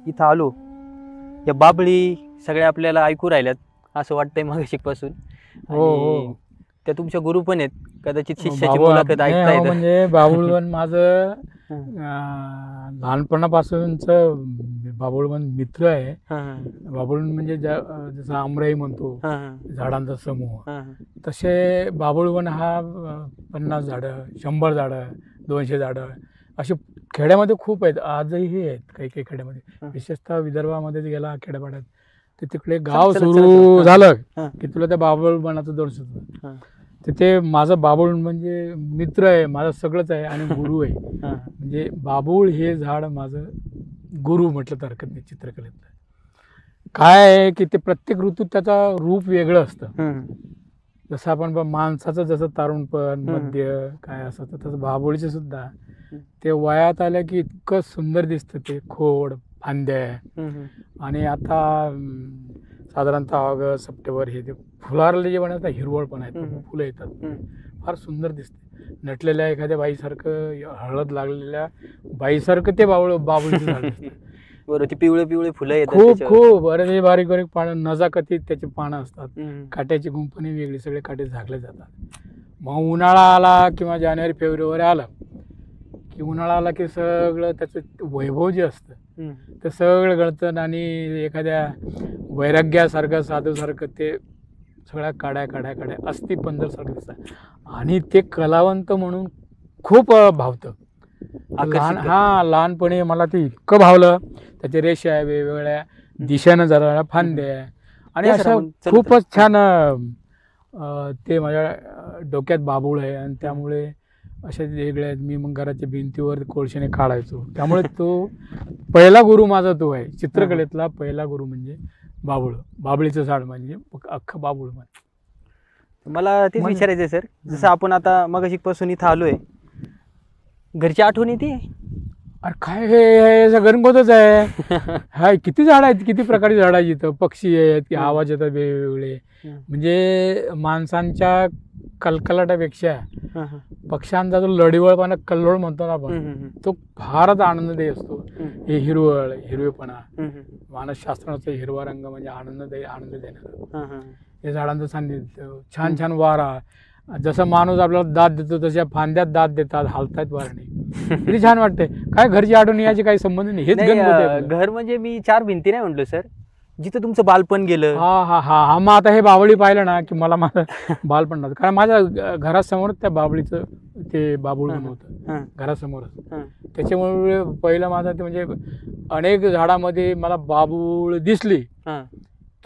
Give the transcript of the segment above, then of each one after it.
इथं आलो, या बाबळी सगळ्या आपल्याला ऐकू राहिल्यात असं वाटतंय मगाशीपासून. आणि त्या तुमच्या गुरु पण आहेत, कदाचित शिष्याची मुलाखत ऐकतायत. म्हणजे बाबुळवन माझं लहानपणापासूनच बाबुळवन मित्र आहे. बाबुळवन म्हणजे जसं आमराई म्हणतो झाडांचा समूह, तसे बाबुळवन हा 50 झाडं, 100 झाडं, 200 झाडं असे खेड्यामध्ये खूप आहेत. आजही आहेत काही काही खेड्यामध्ये, विशेषतः विदर्भामध्ये गेला खेड्यापाड्यात तर तिकडे गाव सुरू झालं की तुला त्या बाबुळवनाचं दर्शन होतं. तर ते माझं बाबुळ म्हणजे मित्र आहे, माझं सगळंच आहे आणि गुरु आहे. म्हणजे बाबुळ हे झाड माझं गुरु म्हटलं तर हरकत नाही चित्रकलेतलं. काय आहे की ते प्रत्येक ऋतूत त्याचं रूप वेगळं असतं. जसं आपण माणसाचं जसं तारुणपण मध्य काय असतं तसं बाबुळीचं सुद्धा ते वयात आल्या की इतकं सुंदर दिसतं. ते खोड फांद्या आणि आता साधारणतः ऑगस्ट सप्टेंबर हे फुलारले जे म्हणतात हिरवळ पण आहेत, फुलं येतात, फार सुंदर दिसते. नटलेल्या एखाद्या बाईसारखं, हळद लागलेल्या बाईसारखं ते बाबुळीचं झाड दिसतं. बरं, ती पिवळे पिवळे फुलं येतात, खूप खूप बरेच बारीक बारीक पानं, नजाकतीत त्याची पानं असतात. काट्याची गुंफणी वेगळी, सगळे काटे झाकले जातात. मग उन्हाळा आला किंवा जानेवारी फेब्रुवारी आला की उन्हाळा आला की सगळं त्याचं वैभव जे असतं ते सगळं गळतं आणि एखाद्या वैराग्यासारखं साधूसारखं ते सगळ्या काड्या अस्थिपंजरसारखं दिसतं. आणि ते कलावंत म्हणून खूप भावतं. लहानपणी मला ते इतकं भावलं. त्याचे रेषा आहे वेगवेगळ्या दिशेनं जरा फांद्या आणि असं खूपच छान ते माझ्या डोक्यात बाबूळ आहे. आणि त्यामुळे अशा वेगळे आहेत. मी मग घराच्या भिंतीवर कोळशाने काढायचो. त्यामुळे तो पहिला गुरु माझा तो आहे. चित्रकलेतला पहिला गुरु म्हणजे बाबूळ, बाबळीचं झाड म्हणजे अख्खं बाबूळ. मला तेच विचारायचं आहे सर, जसं आपण आता मगाशीपासून इथं आलोय, घरची आठवण येते? अरे काय हे सगळं आहे. हा किती झाड आहेत, किती प्रकारची झाड आहेत इथं. पक्षी आहेत की आवाज येतात वेगवेगळे. म्हणजे माणसांच्या कलकलाटापेक्षा पक्ष्यांचा जो लढीवळपणा, कल्लोळ म्हणतो ना आपण, तो फारच आनंददायी असतो. हे हिरवेपणा, मानसशास्त्राचा हिरवा रंग म्हणजे आनंद देणारा. हे झाडांचं सान्निध्य, छान छान वारा. जसं माणूस आपल्याला दाद देतो तशा फांद्यात दाद देतात, हालतायत वारणे. किती छान वाटते. काय घरची आठवण याची काही संबंध नाही. हेच घर म्हणजे मी 4 भिंती नाही म्हटलं सर, जिथं तुमचं बालपण गेलं. हा मग आता हे बाबळी पाहिलं ना की मला माझं बालपण नव्हतं. कारण माझ्या घरासमोर त्या बाबळीचं ते बाबूळ होतं घरासमोरच. त्याच्यामुळे पहिलं माझं ते म्हणजे अनेक झाडामध्ये मला बाबूळ दिसली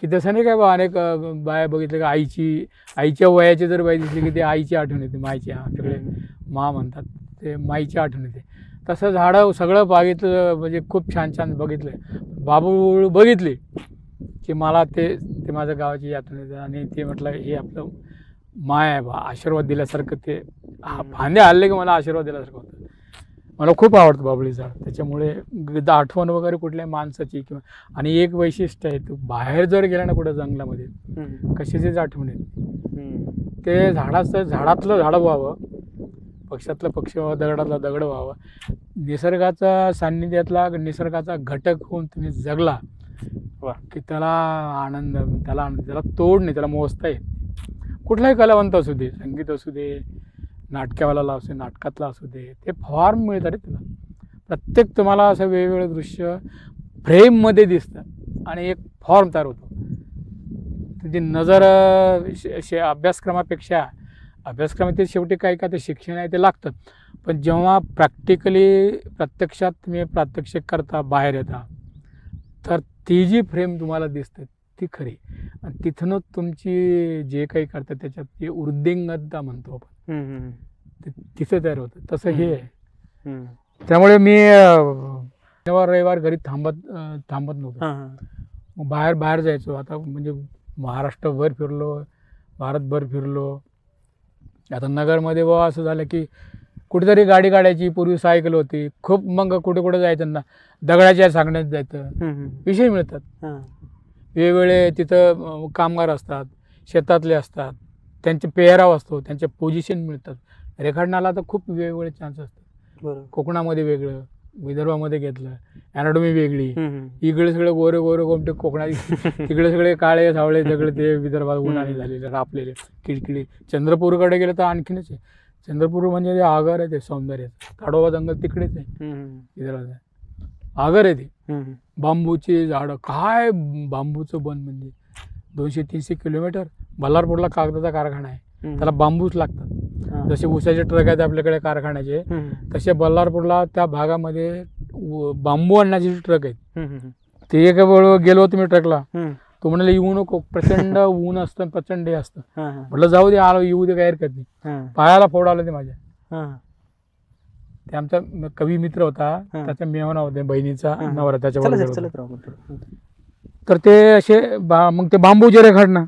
की तसं नाही काय बा. अनेक बाया बघितलं का आईच्या वयाची जर बाई दिसली की ते आईची आठवण येते. माईची, आमच्याकडे मा म्हणतात, ते माईची आठवण येते. तसं झाडं सगळं बघितलं म्हणजे खूप छान छान बघितलं. बाबूळ बघितली की मला ते माझ्या गावाची आठवण येते. आणि ते म्हटलं हे आपलं माय आहे बा, आशीर्वाद दिल्यासारखं. ते फांदे हल्ले की मला आशीर्वाद दिल्यासारखं होतं. मला खूप आवडतं बाबळी झाड. त्याच्यामुळे आठवण वगैरे कुठल्या माणसाची किंवा. आणि एक वैशिष्ट्य आहे, तू बाहेर जर गेला ना कुठं जंगलामध्ये, कशाचीच आठवण येते. ते झाडातलं झाड व्हावं, पक्षातलं पक्ष व्हावं, दगडातला दगड व्हावं. निसर्गाचा सान्निध्यातला निसर्गाचा घटक होऊन तुम्ही जगला की त्याला आनंद, त्याला तोड नाही, त्याला मोजता येत. कुठलाही कलावंत असू दे, संगीत असू दे, नाटकावाला असू दे, नाटकातला असू दे, ते फॉर्म मिळतात रे तुला. प्रत्येक तुम्हाला असं वेगवेगळं दृश्य फ्रेममध्ये दिसतं आणि एक फॉर्म तयार होतो. तुझी नजर अभ्यासक्रमात शेवटी काय ते शिक्षण आहे ते लागतं. पण जेव्हा प्रत्यक्षात तुम्ही प्रात्यक्षिक करता, बाहेर येता, तर ती जी फ्रेम तुम्हाला दिसते ती खरी. आणि तिथूनच तुमची जे काही करतात त्याच्यात ते उद्दिंगता म्हणतो आपण, तिथं तयार होतं. तसं हे आहे. त्यामुळे मी रविवार घरी थांबत नव्हतो. मग बाहेर जायचो. आता म्हणजे महाराष्ट्रभर फिरलो, भारतभर फिरलो. आता नगरमध्ये बाबा असं झालं की कुठेतरी गाडी काढायची, पूर्वी सायकल होती खूप. मग कुठे जायचं ना, दगडाच्या सांगण्यात जायचं, विषय मिळतात वेगवेगळे. तिथं कामगार असतात, शेतातले असतात, त्यांचे पेहराव असतो, त्यांचे पोझिशन मिळतात. रेखाटनाला तर खूप वेगवेगळे चान्स असतात. कोकणामध्ये वेगळं, विदर्भामध्ये घेतलं, अॅनाटॉमी वेगळी. इकडे सगळे गोरे गोरे गोमटे कोकणात, तिकडे सगळे काळे सावळे सगळे ते विदर्भात उन्हाने झालेले रापलेले किडकिडी. चंद्रपूरकडे गेलं तर आणखीनच आहे. चंद्रपूर म्हणजे ते आगर आहे, ते सौंदर्याचं. ताडोबा जंगल तिकडेच आहे विदर्भात, आगर आहे ते. बांबूची झाडं, काय बांबूचं बन म्हणजे 200-300 किलोमीटर. बल्लारपूरला कागदाचा कारखाना आहे, त्याला बांबूच लागतात. जसे ऊसाचे ट्रक आहेत आपल्याकडे कारखान्याचे, तसे बल्लारपूरला त्या भागामध्ये बांबू आणण्याचे ट्रक आहेत. ते एका वेळ गेलो होतो मी ट्रकला, तो म्हणाला येऊ नको, प्रचंड ऊन असतं, प्रचंड हे असतं. म्हटलं जाऊ दे, आलो, येऊ दे, काय हरकत नाही. पायाला फोड आलं ते माझ्या. ते आमचा कवी मित्र होता, त्याचा मेहना होते, बहिणीचा नवरा त्याच्यावर. तर ते असे मग ते बांबूचे रेखाटणं,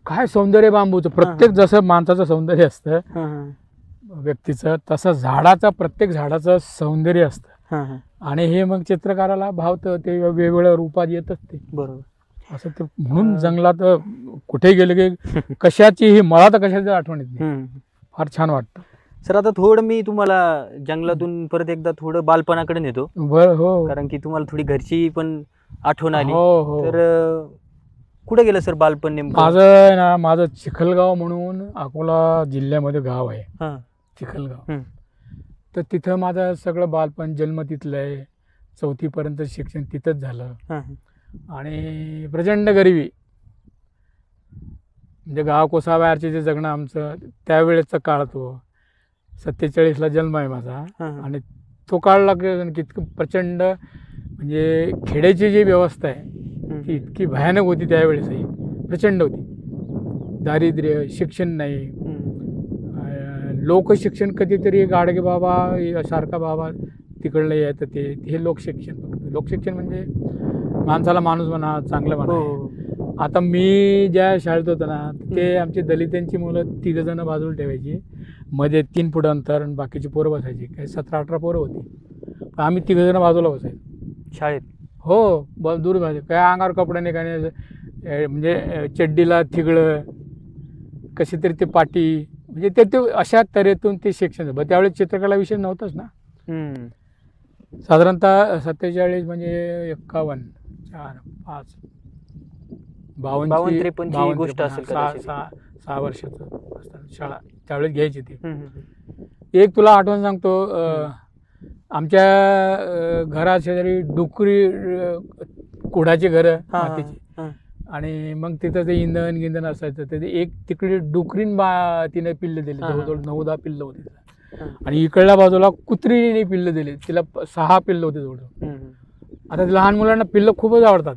काय सौंदर्य बांबूचं. प्रत्येक जसं माणसाचं सौंदर्य असतं व्यक्तीचं, तसं झाडाचं, प्रत्येक झाडाचं सौंदर्य असतं. आणि हे मग चित्रकाराला भावतं, ते वेगवेगळ्या रूपात येतच ते. बरोबर. असं ते म्हणून जंगलात कुठे गेले की कशाची, मला तर कशाची आठवण येत नाही. फार छान वाटतं. सर आता थोडं मी तुम्हाला जंगलातून परत एकदा थोडं बालपणाकडे नेतो. बरं. हो. कारण की तुम्हाला थोडी घरची पण आठवण आली. हो. तर कुठे गेलं सर बालपण नेमकं? माझं चिखलगाव म्हणून अकोला जिल्ह्यामध्ये गाव आहे, चिखलगाव. तर तिथं माझं सगळं बालपण, जन्म तिथलं आहे. 4थी पर्यंत शिक्षण तिथंच झालं. आणि प्रचंड गरिबी, म्हणजे गाव कोसाबाहेरचे जे जगणं आमचं त्यावेळेचा काळ, तो 47ला जन्म आहे माझा. आणि तो काळ लागला की इतकं प्रचंड, म्हणजे खेड्याची जी व्यवस्था आहे ती इतकी भयानक होती त्यावेळेसही, प्रचंड होती. दारिद्र्य, शिक्षण नाही, लोकशिक्षण कधीतरी गाडगे बाबा सारखा बाबा तिकडलं यायचं, हे लोकशिक्षण. फक्त लोकशिक्षण म्हणजे माणसाला माणूस म्हणा, चांगलं म्हणा. आता मी ज्या शाळेत होतो ना, ते आमची दलितांची मुलं 3 जण बाजूला ठेवायची, मध्ये 3 फूट अंतर, आणि बाकीची पोरं बसायची. काही 17-18 पोरं होती, आम्ही 3 जण बाजूला बसायचो शाळेत. हो, दूर बसायचं. काय अंगावर कपडे नाही, काय नाही, म्हणजे चड्डीला थिगळं, कशी तरी ते पाटी, म्हणजे ते अशा तऱ्हेतून ते शिक्षण. त्यावेळेस चित्रकला विषय नव्हताच ना. साधारणतः 47 म्हणजे 51, 4, 5, 52 गोष्ट असेल. 6 वर्षाचं असताना शाळा त्यावेळेस घ्यायची ती. एक तुला आठवण सांगतो, आमच्या घरा शेजारी डुकरी, कुडाची घरं मातीची, आणि मग तिथं ते इंधन असायचं. ते एक तिकडे डुकरीन तिने पिल्लं दिली, जवळजवळ 9-10 पिल्लं होती. आणि इकडल्या बाजूला कुत्रीने पिल्लं दिली, तिला 6 पिल्लं होते जवळजवळ. आता लहान मुलांना पिल्लं खूपच आवडतात.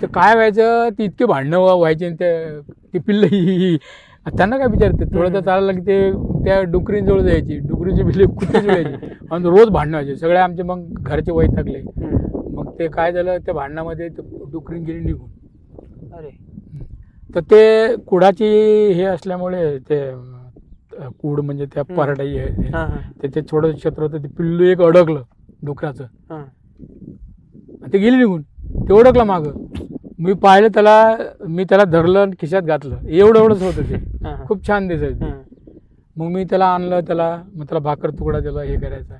तर काय व्हायचं, ती इतके भांडणं व्हायचे, ती पिल्लं ही त्यांना काय विचारते, थोडं तर चालायला की ते त्या डुकरींजवळ जायची, डुकरीची पिल्ले कुत्रीची व्हायची, आणि रोज भांडणं व्हायचे सगळे आमचे. मग घरचे वैतागले, मग ते काय झालं, त्या भांडणामध्ये डुकरीन गेली निघून. अरे, तर ते कुडाची हे असल्यामुळे, ते कूड म्हणजे त्या पारडाई आहे, त्याचे थोडं क्षेत्र होतं, ते पिल्लू एक अडकलं डुकराचं, ते गेली निघून. ते ओळखलं मागं, मी पाहिलं त्याला, मी त्याला धरलं, खिशात घातलं, एवढंच होतं ते. खूप छान दिसायचं. मग मी त्याला आणलं, मग त्याला भाकर तुकडा दिला, हे करायचा.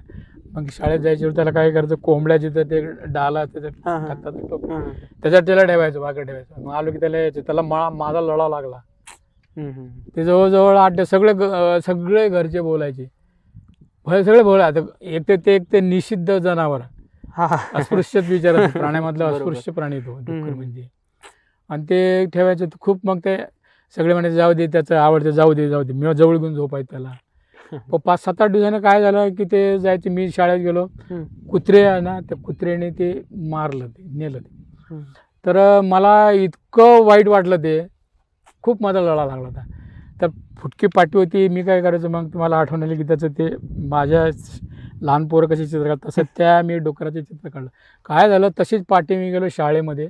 मग शाळेत जायच्या वेळी त्याला काय करायचं, कोंबड्याचे तर ते डाला त्याच्यात त्याला ठेवायचं, भाकर ठेवायचं. मग आलो की त्याला यायचं, त्याला माझा लढा लागला. ते जवळजवळ 8 सगळे घरचे बोलायचे, सगळे बोलायचे. एक ते निषिद्ध जनावर, अस्पृश्य विचार, प्राण्यामधला अस्पृश्य प्राणी तो डुक्कर म्हणजे. आणि ते ठेवायचं खूप. मग ते सगळे म्हणायचे जाऊ दे, त्याचं आवडतं, जाऊ दे. मी जवळ घेऊन झोपायचं त्याला. 5-7-8 दिवसाने काय झालं की ते जायचे, मी शाळेत गेलो, कुत्रे आहे ना, त्या कुत्र्याने ते मारलं, ते नेलं ते. तर मला इतकं वाईट वाटलं, ते खूप माझा लढा लागला होता. तर फुटकी पाटी होती, मी काय करायचं, मग तुम्हाला आठवण आली की त्याचं ते माझ्या लहान पोरं कशी चित्र काढतात तसं त्या मी डुकराचे चित्र काढलं. काय झालं, तशीच पाटी मी गेलो शाळेमध्ये,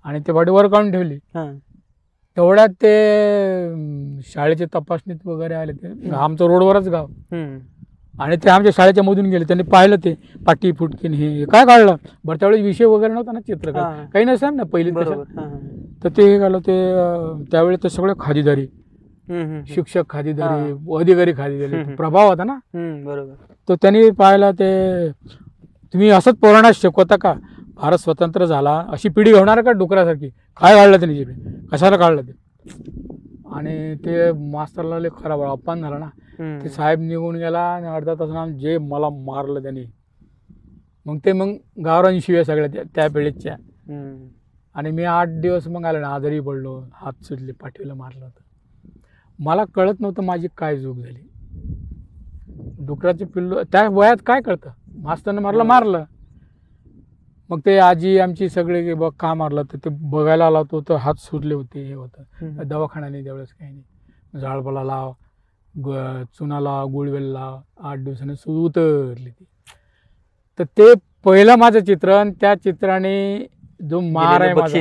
आणि ते पाटी वर काढून ठेवली. तेवढ्यात ते शाळेचे तपासणीत वगैरे आले, ते आमचं रोडवरच गाव, आणि ते आमच्या शाळेच्या मधून गेले. त्यांनी पाहिलं ते पाटी फुटकीन, हे काय काढलं. बरं त्यावेळेस विषय वगैरे नव्हता ना, चित्र काही नसतं ना पहिली. तर ते हे काढलं. ते त्यावेळेस ते सगळे खादीदारी, शिक्षक खादीदारी, अधिकारी खादीदारी, प्रभाव होता ना. बरोबर. तर त्यांनी पाहिलं, ते तुम्ही असंच पोरांना शिकवता का भारत स्वतंत्र झाला अशी पिढी होणार का डुकरासारखी? काय काढलं ते निजे कशाला काढलं ते? आणि ते मास्तरला लय खराब अपमान झाला ना. ते साहेब निघून गेला आणि अर्धा तासानं जे मला मारलं त्यांनी. मग गावरान शिव्या सगळ्या त्या पिढीच्या. आणि मी 8 दिवस मग आलो ना, आजारी पडलो, हात सुटले, पाठीला मारलं होतं. मला कळत नव्हतं माझी काय चूक झाली. डुकराचे पिल्लू त्या वयात काय कळतं? मास्तरनं मारलं. मग ते आजी आमची सगळे बघ का मारलं तर ते बघायला आला होतो, तर हात सुटले होते, हे होतं. दवाखाना नाही त्यावेळेस, काही नाही. झाडपाला लाव, चुना लाव, गुळवेल लाव. 8 दिवसाने उतरली ती. तर ते पहिलं माझं चित्र आणि त्या चित्राने जो मार आहे माझा,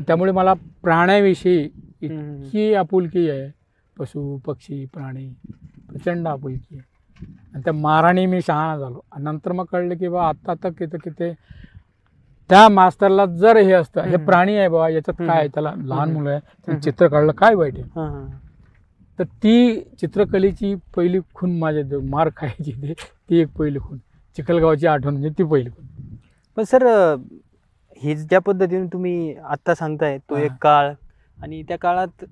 त्यामुळे मला प्राण्याविषयी इतकी आपुलकी आहे. पशु पक्षी प्राणी प्रचंड आपुलकी आहे. आणि त्या माराने मी शहाणा झालो. आणि नंतर मग कळलं की बा आता किती त्या मास्तरला जर हे असतं, हे प्राणी आहे बाबा, याच्यात काय, त्याला लहान मुलं आहे, चित्र काढलं काय वाईट आहे. तर ती चित्रकलेची पहिली खून माझ्या मार खायची ती एक पहिली खून, चिखलगावची आठवण म्हणजे ती पहिली खून. पण सर, हे ज्या पद्धतीने तुम्ही आत्ता सांगताय तो एक काळ, आणि त्या काळात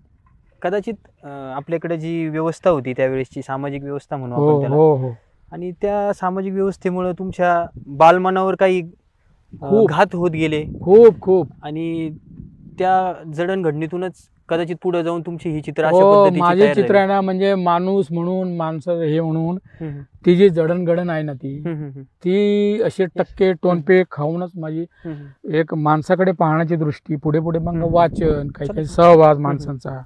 कदाचित आपल्याकडे जी व्यवस्था होती त्यावेळेसची सामाजिक व्यवस्था म्हणू आपण त्याला, आणि त्या सामाजिक व्यवस्थेमुळे तुमच्या बालमनावर काही घात होत गेले खूप. आणि त्या जडणघडणीतूनच कदाचित पुढे जाऊन तुमची ही चित्र माझी चित्र आहे ना, म्हणजे माणूस म्हणून, माणसं हे म्हणून ती जी जडणघडण आहे ना, ती असे टक्के टोनपे खाऊनच माझी एक माणसाकडे पाहण्याची दृष्टी, पुढे मग वाचन, काही सहवास माणसांचा.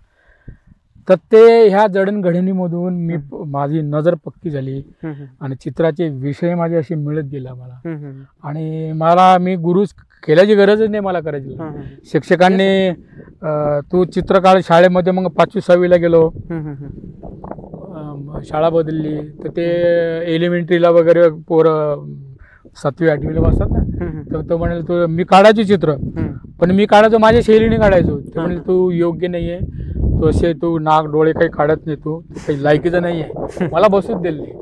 तर ते ह्या जडणघडणीमधून माझी नजर पक्की झाली आणि चित्राचे विषय माझे असे मिळत गेला मला. आणि मी गुरु केल्याची गरजच नाही मला करायची. शिक्षकांनी तू चित्र काढ शाळेमध्ये. मग 5वी 6वीला गेलो, शाळा बदलली, तर ते एलिमेंटरीला वगैरे पोरं 7वी 8वीला बसतात ना, तर तो म्हणाल तू, मी काढायचो चित्र, पण मी काढायचो माझ्या शैलीने काढायचो. ते म्हणजे तू योग्य नाहीये, तू असे तू नाक डोळे काही काढत नाही, तू काही लायकीचं नाही आहे. मला बसूच दिलं नाही,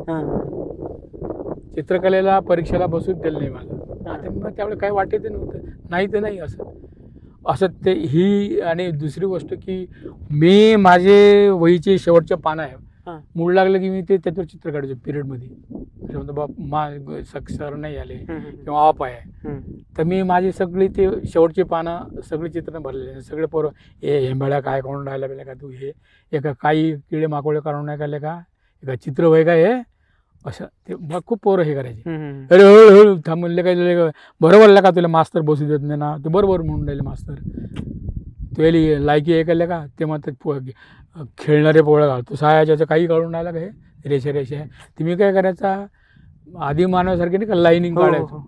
चित्रकलेला परीक्षेला बसूच दिलं नाही मला. मग त्यावेळेला काही वाटत नव्हतं, नाही तर नाही असं ते ही. आणि दुसरी गोष्ट की मी माझे वहीचे शेवटच्या पानं आहे, मूड लागलं की मी त्याच्यावर चित्र काढायचो पिरियडमध्ये. समजा बाप सर नाही आले किंवा ऑफ आहे, तर मी माझी सगळी ते शेवटची पानं सगळी चित्र भरलेले. सगळे पोरं हेंबाळ्या काय काढून राहिला पाहिजे का, तू हे एका काही किडे माकोळे काढून नाही काढले का, एका चित्र वय का हे, असं ते मग खूप पोरं हे करायचे. अरे हळूहळू थांब म्हणले, काय बरोबर का तुला मास्तर बसू देत नाही ना, ते बरोबर म्हणून राहिले मास्तर, तुला लायकी हे केलं का, ते मग खेळणारे पोळं घालतो सायाच्या काही काढून राहिला का, हे रेषा आहे. तुम्ही काय करायचा, आधी मानवासारखे नाही का लाईनिंग काढायचो,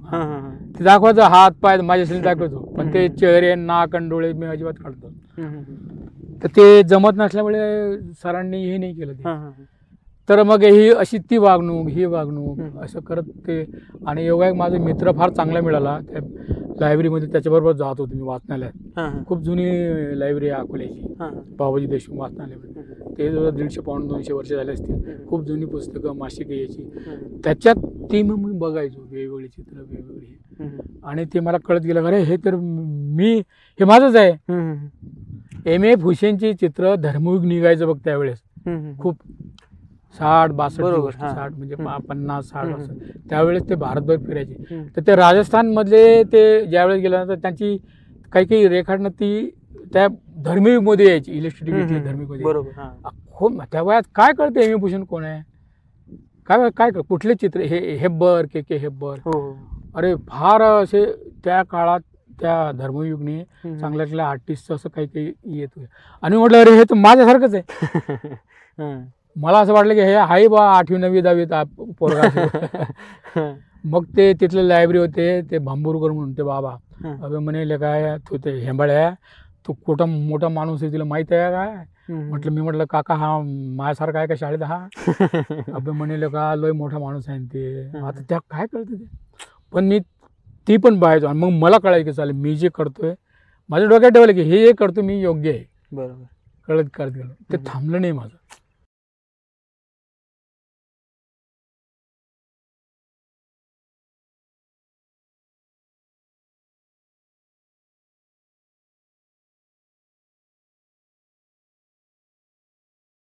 ते दाखवायचं, हात पाय माझ्या शैली दाखवायचो, पण ते चेहरे नाक आणि डोळे मी अजिबात काढतो. तर ते जमत नसल्यामुळे सरांनी हे नाही केलं. तर मग ही अशी ती वागणूक असं करत ते. आणि योगायोग माझा मित्र फार चांगला मिळाला त्या लायब्ररीमध्ये, त्याच्याबरोबर जात होतो मी वाचनालयात. खूप जुनी लायब्ररी आहे अकोल्याची, बाबाजी देशमुख वाचनालय. ते 150-200 वर्ष झाले असतील. खूप जुनी पुस्तकं, मासिकं यायची. त्याच्यात ती मग मी बघायचो वेगवेगळी चित्र, वेगवेगळी. आणि ते मला कळत गेलं, अरे हे तर हे माझंच आहे. M.F. हुसेनची चित्र धर्मयुग निघायचं बघ त्यावेळेस, खूप 60-62 म्हणजे 50-60 वर्ष त्यावेळेस ते भारतभर फिरायचे. तर ते राजस्थानमधले ते ज्यावेळेस गेल्यानंतर त्यांची काही रेखाटनं ती त्या धर्मयुगमध्ये यायची, इलेक्ट्रिसिटी धर्मयुगमध्ये. खूप त्या वयात काय कळते M.F. हुसेन कोण आहे, काय कुठले चित्र, हे हेब्बर, के हेब्बर. अरे फार असे त्या काळात त्या धर्मयुगने चांगल्या आर्टिस्टचं असं काही येत होतं. आणि म्हटलं अरे हे तर माझ्यासारखंच आहे. मला असं वाटलं की हे आहे बा 8वी 9वी 10वी पोरगा. मग ते तिथले लायब्ररी होते, ते भांबुरकर म्हणून ते बाबा, अबे म्हणे काय तू ते हेंबाळ्या, तू कुठं मोठा माणूस आहे, तुला माहित आहे काय. मी म्हटलं काका हा माझ्यासारखा आहे का शाळेत हा. अबे म्हणे का लय मोठा माणूस आहे ते. आता त्या काय कळतं ते, पण मी ती पण पाहायचो. आणि मग मला कळायचं की चालेल मी जे करतोय माझ्या डोक्यात ठेवलं की हे करतो मी योग्य आहे, बरोबर कळत गेलो. ते थांबलं नाही माझं.